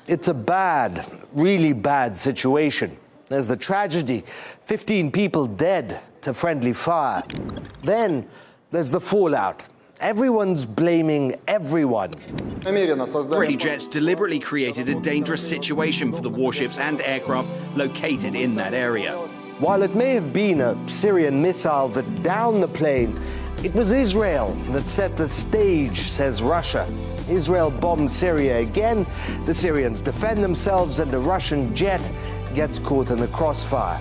It's a bad, really bad situation. There's the tragedy, 15 people dead to friendly fire. Then there's the fallout. Everyone's blaming everyone. Israeli jets deliberately created a dangerous situation for the warships and aircraft located in that area. While it may have been a Syrian missile that downed the plane, it was Israel that set the stage, says Russia. Israel bombed Syria again, the Syrians defend themselves, and the Russian jet gets caught in the crossfire.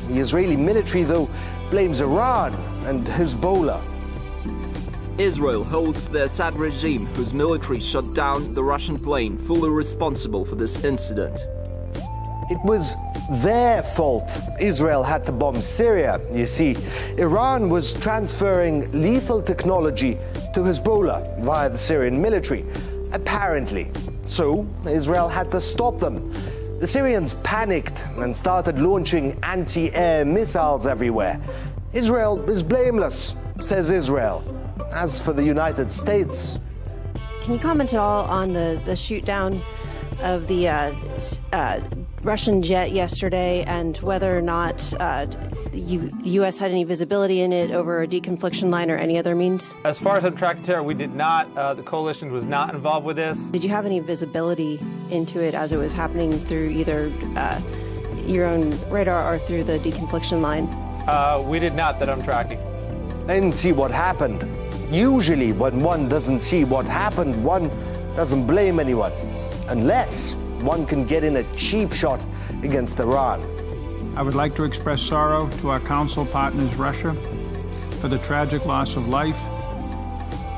The Israeli military, though, blames Iran and Hezbollah. Israel holds the Assad regime, whose military shot down the Russian plane, fully responsible for this incident. It was their fault Israel had to bomb Syria. You see, Iran was transferring lethal technology to Hezbollah via the Syrian military, apparently. So Israel had to stop them. The Syrians panicked and started launching anti-air missiles everywhere. Israel is blameless, says Israel. As for the United States... Can you comment at all on the shoot-down of the Russian jet yesterday and whether or not the U.S. had any visibility in it over a deconfliction line or any other means? As far as I'm tracking terror, we did not. The coalition was not involved with this. Did you have any visibility into it as it was happening through either your own radar or through the deconfliction line? We did not, that I'm tracking. I didn't see what happened. Usually when one doesn't see what happened, one doesn't blame anyone, unless one can get in a cheap shot against Iran. I would like to express sorrow to our council partners, Russia, for the tragic loss of life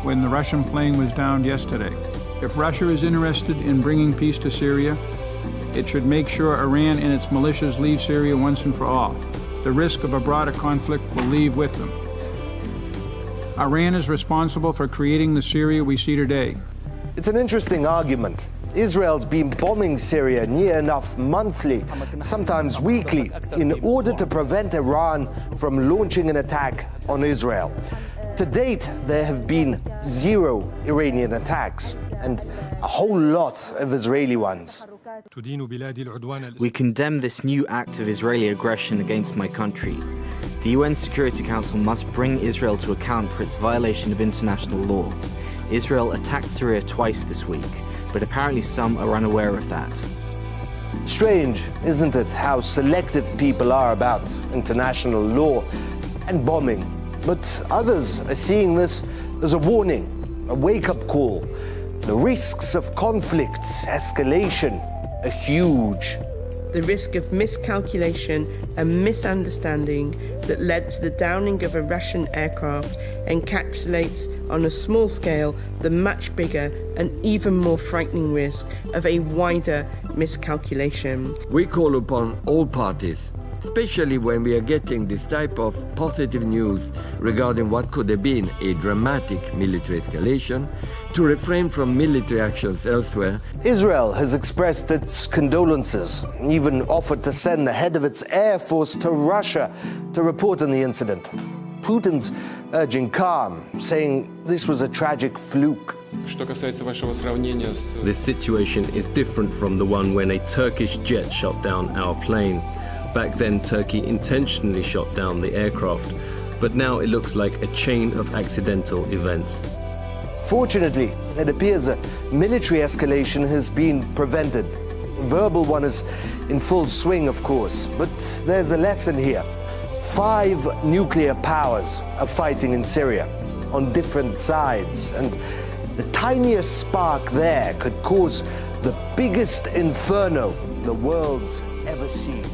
when the Russian plane was downed yesterday. If Russia is interested in bringing peace to Syria, it should make sure Iran and its militias leave Syria once and for all. The risk of a broader conflict will leave with them. Iran is responsible for creating the Syria we see today. It's an interesting argument. Israel's been bombing Syria near enough monthly, sometimes weekly, in order to prevent Iran from launching an attack on Israel. To date, there have been 0 Iranian attacks and a whole lot of Israeli ones. We condemn this new act of Israeli aggression against my country. The UN Security Council must bring Israel to account for its violation of international law. Israel attacked Syria twice this week, but apparently some are unaware of that. Strange, isn't it, how selective people are about international law and bombing? But others are seeing this as a warning, a wake-up call. The risks of conflict, escalation, are huge. The risk of miscalculation and misunderstanding that led to the downing of a Russian aircraft encapsulates on a small scale the much bigger and even more frightening risk of a wider miscalculation. We call upon all parties, especially when we are getting this type of positive news regarding what could have been a dramatic military escalation, to refrain from military actions elsewhere. Israel has expressed its condolences, even offered to send the head of its air force to Russia to report on the incident. Putin's urging calm, saying this was a tragic fluke. This situation is different from the one when a Turkish jet shot down our plane. Back then, Turkey intentionally shot down the aircraft, but now it looks like a chain of accidental events. Fortunately, it appears a military escalation has been prevented. A verbal one is in full swing, of course, but there's a lesson here. 5 nuclear powers are fighting in Syria on different sides, and the tiniest spark there could cause the biggest inferno the world's ever seen.